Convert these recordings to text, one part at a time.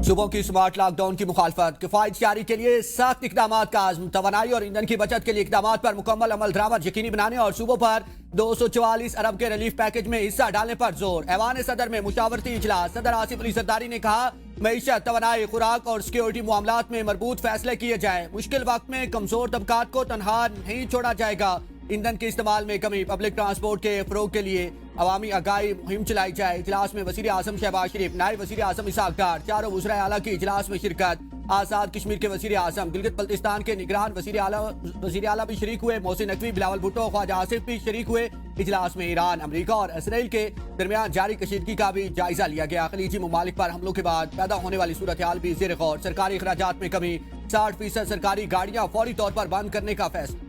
صوبوں کی smart lock down کی مخالفت، کفایت جاری کے لیے سخت اقدامات کا عزم، توانائی اور ایندھن کی بچت کے لیے اقدامات پر مکمل عمل درآمد یقینی بنانے اور صوبوں پر 244 ارب کے ریلیف پیکج میں حصہ ڈالنے پر زور۔ ایوان صدر میں مشاورتی اجلاس، صدر آصف علی زرداری نے کہا معیشت، توانائی، خوراک اور سیکیورٹی معاملات میں مربوط فیصلے کیے جائیں، مشکل وقت میں کمزور طبقات کو تنہا نہیں چھوڑا جائے گا۔ ایندھن کے استعمال میں کمی، پبلک ٹرانسپورٹ کے فروغ کے لیے عوامی آگاہی مہم چلائی جائے۔ اجلاس میں وزیر اعظم شہباز شریف، نائب وزیر اعظم اسحاق ڈار، چاروں وزرائے اعلیٰ کی اجلاس میں شرکت۔ آزاد کشمیر کے وزیر اعظم، گلگت بلتستان کے نگران وزیر اعلیٰ بھی شریک ہوئے۔ محسن نقوی، بلاول بھٹو، خواجہ آصف بھی شریک ہوئے۔ اجلاس میں ایران، امریکہ اور اسرائیل کے درمیان جاری کشیدگی کا بھی جائزہ لیا گیا۔ خلیجی ممالک پر حملوں کے بعد پیدا ہونے والی صورتحال بھی زیر غور، سرکاری اخراجات میں کمی، 60% سرکاری گاڑیاں فوری طور پر بند کرنے کا فیصلہ۔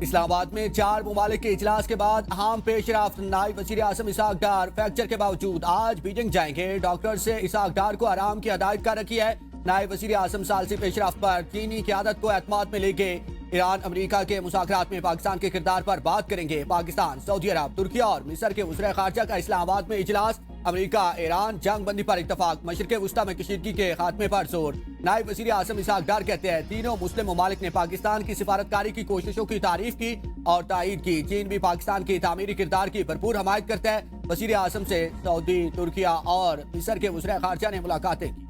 اسلام آباد میں 4 ممالک کے اجلاس کے بعد اہم پیش رفت، نائب وزیر اعظم اسحاق ڈار فریکچر کے باوجود آج بیجنگ جائیں گے۔ ڈاکٹر سے اسحاق ڈار کو آرام کی ہدایت کر رکھی ہے۔ نائب وزیر اعظم ثالثی پیش رفت پر چینی قیادت کو اعتماد میں لے گئے۔ ایران امریکہ کے مذاکرات میں پاکستان کے کردار پر بات کریں گے۔ پاکستان، سعودی عرب، ترکیہ اور مصر کے وزرائے خارجہ کا اسلام آباد میں اجلاس، امریکہ ایران جنگ بندی پر اتفاق، مشرق وسطیٰ میں کشیدگی کے خاتمے پر زور۔ نائب وزیر اعظم اسحاق ڈار کہتے ہیں تینوں مسلم ممالک نے پاکستان کی سفارتکاری کی کوششوں کی تعریف کی اور تائید کی۔ چین بھی پاکستان کی تعمیری کردار کی بھرپور حمایت کرتا ہے۔ وزیر اعظم سے سعودی، ترکیہ اور مصر کے وزرائے خارجہ نے ملاقاتیں کی۔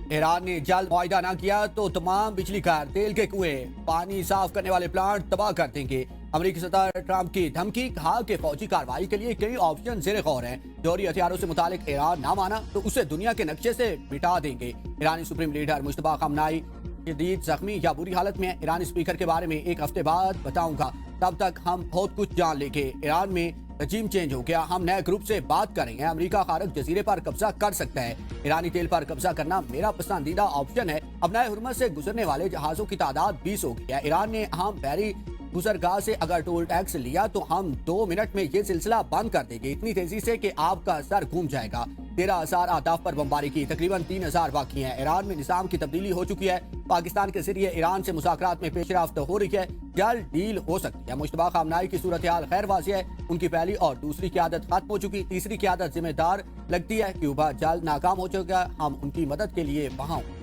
ایران نے جلد معاہدہ نہ کیا تو تمام بجلی گھر، تیل کے کنویں، پانی صاف کرنے والے پلانٹ تباہ کر دیں گے۔ امریکی صدر ٹرمپ کی دھمکی، کہا کہ فوجی کارروائی کے لیے کئی آپشن زیر غور ہیں۔ جوہری ہتھیاروں سے متعلق ایران نہ مانا تو اسے دنیا کے نقشے سے مٹا دیں گے۔ ایرانی سپریم لیڈر مجتبیٰ خامنہئی شدید زخمی یا بری حالت میں، ایرانی اسپیکر کے بارے میں 1 ہفتے بعد بتاؤں گا، تب تک ہم بہت کچھ جان لیں گے۔ ایران میں رجیم چینج ہو گیا، ہم نئے گروپ سے بات کریں گے۔ امریکہ خارق جزیرے پر قبضہ کر سکتا ہے، ایرانی تیل پر قبضہ کرنا میرا پسندیدہ آپشن ہے۔ اب نئے حرمت سے گزرنے والے جہازوں کی تعداد 20 ہو گئی ہے۔ ایران نے اہم بحری گزرگاہ سے اگر ٹول ٹیکس لیا تو ہم 2 منٹ میں یہ سلسلہ بند کر دیں گے، اتنی تیزی سے کہ آپ کا سر گھوم جائے گا۔ 13,000 اہداف پر بمباری کی، تقریباً 3,000 باقی ہیں۔ ایران میں نظام کی تبدیلی ہو چکی ہے، پاکستان کے ذریعے ایران سے مذاکرات میں پیش رفت ہو رہی ہے، جلد ڈیل ہو سکتی ہے۔ مجتبیٰ خامنہئی کی صورتحال خیر واضح ہے، ان کی پہلی اور دوسری قیادت ختم ہو چکی، تیسری قیادت ذمہ دار لگتی ہے۔ کیوبا جلد ناکام ہو چکا ہے، ہم ان کی مدد کے لیے وہاں ہوں۔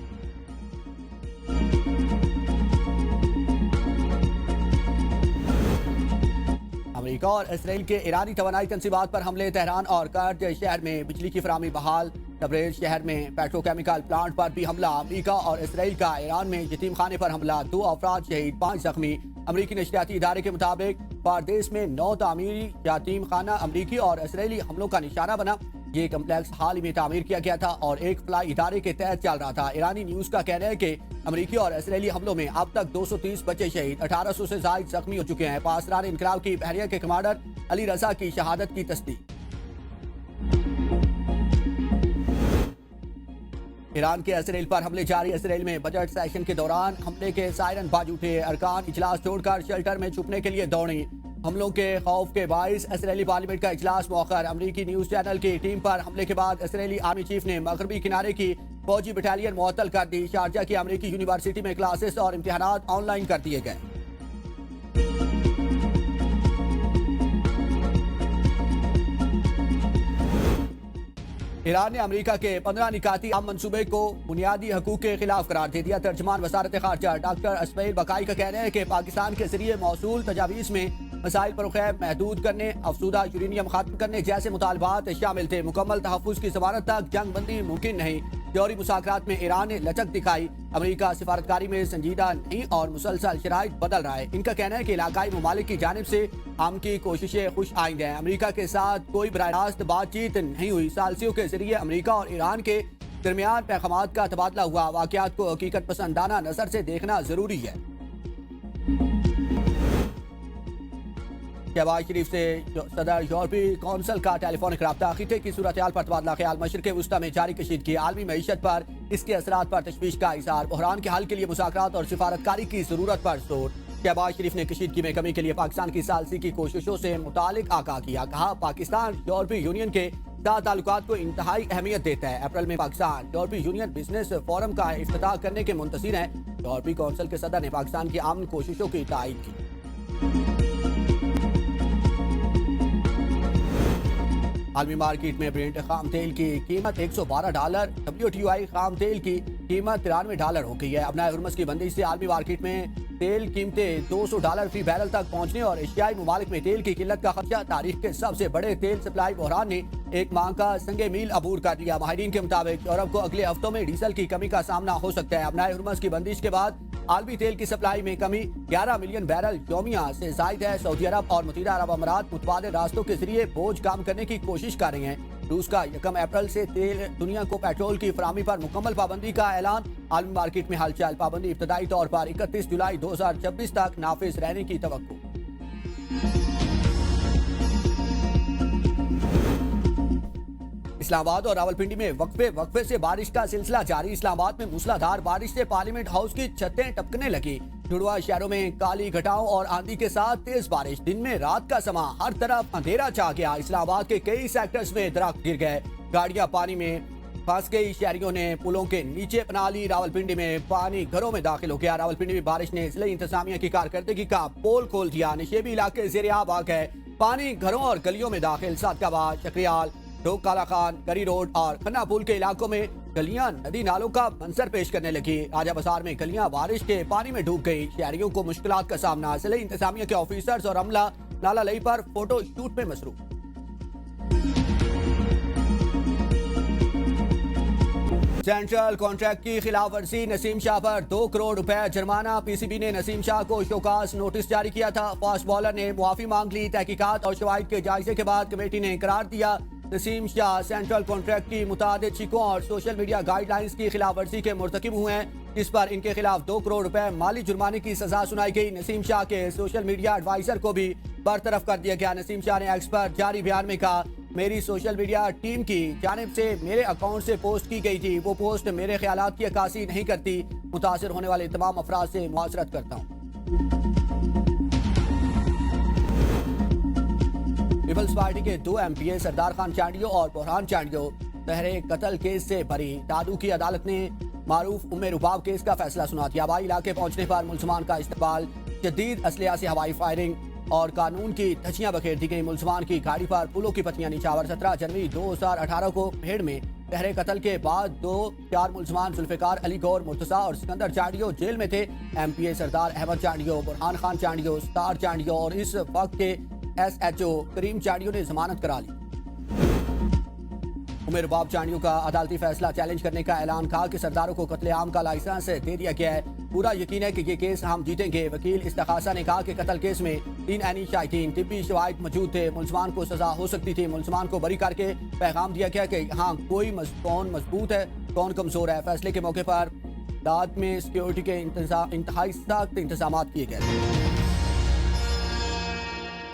امریکہ اور اسرائیل کے ایرانی توانائی تنصیبات پر حملے، تہران اور کرج شہر میں بجلی کی فراہمی بحال، تبریز شہر میں پیٹروکیمیکل پلانٹ پر بھی حملہ، امریکہ اور اسرائیل کا ایران میں یتیم خانے پر حملہ، 2 افراد شہید، 5 زخمی۔ امریکی نشریاتی ادارے کے مطابق پاردیس میں 9 تعمیری یتیم خانہ امریکی اور اسرائیلی حملوں کا نشانہ بنا۔ یہ کمپلیکس حال ہی میں تعمیر کیا گیا تھا اور ایک فلائی ادارے کے تحت چل رہا تھا۔ ایرانی نیوز کا کہنا ہے کہ امریکی اور اسرائیلی حملوں میں اب تک 230 بچے شہید، 1800 سے زائد زخمی ہو چکے ہیں۔ پاسداران انقلاب کی بحریہ کے کمانڈر علی رضا کی شہادت کی تصدیق۔ ایران کے اسرائیل پر حملے جاری، اسرائیل میں بجٹ سیشن کے دوران حملے کے سائرن باز اٹھے، ارکان اجلاس چھوڑ کر شیلٹر میں چھپنے کے لیے دوڑیں۔ حملوں کے خوف کے باعث اسرائیلی پارلیمنٹ کا اجلاس مؤخر، امریکی نیوز چینل کی ٹیم پر حملے کے بعد اسرائیلی آرمی چیف نے مغربی کنارے کی فوجی بٹالین معطل کر دی، شارجہ کی امریکی یونیورسٹی میں کلاسز اور امتحانات آن لائن کر دیے گئے۔ ایران نے امریکہ کے 15 نکاتی عام منصوبے کو بنیادی حقوق کے خلاف قرار دے دیا۔ ترجمان وزارت خارجہ ڈاکٹر اسماعیل بقائی کا کہنا ہے کہ پاکستان کے ذریعے موصول تجاویز میں مسائل فروغ محدود کرنے، افزودہ یورینیم ختم کرنے جیسے مطالبات شامل تھے۔ مکمل تحفظ کی ضمانت تک جنگ بندی ممکن نہیں، جوہری مذاکرات میں ایران نے لچک دکھائی، امریکہ سفارتکاری میں سنجیدہ نہیں اور مسلسل شرائط بدل رہا ہے۔ ان کا کہنا ہے کہ علاقائی ممالک کی جانب سے ہم کی کوششیں خوش آئند ہیں، امریکہ کے ساتھ کوئی براہ راست بات چیت نہیں ہوئی، ثالثیوں کے ذریعے امریکہ اور ایران کے درمیان پیغامات کا تبادلہ ہوا، واقعات کو حقیقت پسندانہ نظر سے دیکھنا ضروری ہے۔ شہباز شریف سے صدر یورپی کونسل کا ٹیلی فونک رابطہ، خطے کی صورتحال پر تبادلہ خیال، مشرق وسطیٰ میں جاری کشیدگی، عالمی معیشت پر اس کے اثرات پر تشویش کا اظہار، بحران کے حل کے لیے مذاکرات اور سفارتکاری کی ضرورت پر زور۔ شہباز شریف نے کشیدگی میں کمی کے لیے پاکستان کی ثالثی کی کوششوں سے متعلق آگاہ کیا، کہا پاکستان یورپی یونین کے ساتھ تعلقات کو انتہائی اہمیت دیتا ہے۔ اپریل میں پاکستان یورپی یونین بزنس فورم کا افتتاح کرنے کے منتظر ہیں۔ یورپی کونسل کے صدر نے پاکستان کی امن کوششوں کی تائید کی۔ عالمی مارکیٹ میں برنٹ خام تیل کی قیمت $112، WTI خام تیل کی قیمت $93 ہو گئی ہے۔ ابنائے ہرمز کی بندش سے عالمی مارکیٹ میں تیل قیمتیں $200 فی بیرل تک پہنچنے اور ایشیائی ممالک میں تیل کی قلت کا خدشہ تاریخ کے سب سے بڑے تیل سپلائی بحران نے ایک ماہ کا سنگ میل عبور کر لیا۔ ماہرین کے مطابق یورپ کو اگلے ہفتوں میں ڈیزل کی کمی کا سامنا ہو سکتا ہے۔ ابنائے ہرمز کی بندش کے بعد عالمی تیل کی سپلائی میں کمی 11 ملین بیرل یومیہ سے زائد ہے۔ سعودی عرب اور متحدہ عرب امارات متبادل راستوں کے ذریعے بوجھ کم کرنے کی کوشش کر رہے ہیں۔ روس کا 1 اپریل سے دنیا کو پیٹرول کی فراہمی پر مکمل پابندی کا اعلان۔ عالمی مارکیٹ میں ہلچل، پابندی ابتدائی طور پر 31 جولائی 2026 تک نافذ رہنے کی توقع۔ اسلام آباد اور راولپنڈی میں وقفے سے بارش کا سلسلہ جاری۔ اسلام آباد میں موسلادھار بارش سے پارلیمنٹ ہاؤس کی چھتیں ٹپکنے لگی۔ جڑواں شہروں میں کالی گھٹاؤں اور آندھی کے ساتھ تیز بارش۔ دن میں رات کا سما، ہر طرف اندھیرا چھا گیا۔ اسلام آباد کے کئی سیکٹرز میں درخت گر گئے، گاڑیاں پانی میں پھنس گئی۔ شہریوں نے پلوں کے نیچے پناہ لی۔ راولپنڈی میں پانی گھروں میں داخل ہو گیا۔ راولپنڈی میں بارش نے ضلعی انتظامیہ کی کارکردگی کا پول کھول دیا۔ نشیبی علاقے زیر آب آ گئے، پانی گھروں اور گلیوں میں داخل۔ صادقآباد، شکریال، ڈوگ کالا خان، گری روڈ اور کھنہ پول کے علاقوں میں گلیاں ندی نالوں کا منظر پیش کرنے لگی۔ راجہ بازار میں گلیاں بارش کے پانی میں ڈوب گئی۔ شہریوں کو مشکلات کا سامنا۔ ضلعی انتظامیہ کے آفیسرز اور عملہ نالہ لئی پر فوٹو شوٹ میں مصروف۔ سینٹرل کانٹریکٹ کی خلاف ورزی، نسیم شاہ پر 2 کروڑ روپے جرمانہ۔ پی سی بی نے نسیم شاہ کو شوکاز نوٹس جاری کیا تھا۔ فاسٹ بالر نے معافی مانگ لی۔ تحقیقات اور شواہد کے جائزے کے بعد کمیٹی نے قرار دیا نسیم شاہ سینٹرل کانٹریکٹ کی متعدد چیکوں اور سوشل میڈیا گائیڈ لائنز کی خلاف ورزی کے مرتکب ہوئے ہیں، جس پر ان کے خلاف 2 کروڑ روپے مالی جرمانے کی سزا سنائی گئی۔ نسیم شاہ کے سوشل میڈیا ایڈوائزر کو بھی برطرف کر دیا گیا۔ نسیم شاہ نے ایکس پر جاری بیان میں کہا، میری سوشل میڈیا ٹیم کی جانب سے میرے اکاؤنٹ سے پوسٹ کی گئی تھی، وہ پوسٹ میرے خیالات کی عکاسی نہیں کرتی۔ متاثر ہونے والے تمام افراد سے معذرت کرتا ہوں۔ پیپلز پارٹی کے 2 MP سردار خان چانڈیو اور بحران چانڈیو تحریر قتل کیس سے بری۔ دادو کی عدالت نے معروف رباب کیس کا فیصلہ سنا دیا۔ ہوائی علاقے پہنچنے پر ملزمان کا استقبال، جدید اسلحہ سے ہوائی فائرنگ اور قانون کی دھجیاں بکھیر دی گئی۔ ملزمان کی گاڑی پر پلوں کی پتیاں نچاور۔ 17 جنوری 2018 کو بھیڑ میں تحریر قتل کے بعد 4 ملزمان ذوالفقار علی گور، مرتضیٰ اور سکندر چانڈیو جیل میں تھے۔ MP سردار احمد چانڈیو، برہان خان چانڈیو، ستار چانڈیو اور اس وقت کے SHO کریم چانڈیو نے ضمانت کرا لی۔ رباب چانڈیو کا عدالتی فیصلہ چیلنج کرنے کا اعلان، کہا کہ سرداروں کو قتل عام کا لائسنس دے دیا گیا ہے، پورا یقین ہے کہ یہ کیس ہم جیتیں گے۔ وکیل استغاثہ نے کہا کہ قتل کیس میں 3 عینی شاہدین، طبی شواہد موجود تھے، ملزمان کو سزا ہو سکتی تھی۔ ملزمان کو بری کر کے پیغام دیا گیا کہ یہاں کون مضبوط ہے، کون کمزور ہے۔ فیصلے کے موقع پر عدالت میں سیکیورٹی کے انتہائی سخت انتظامات کیے گئے۔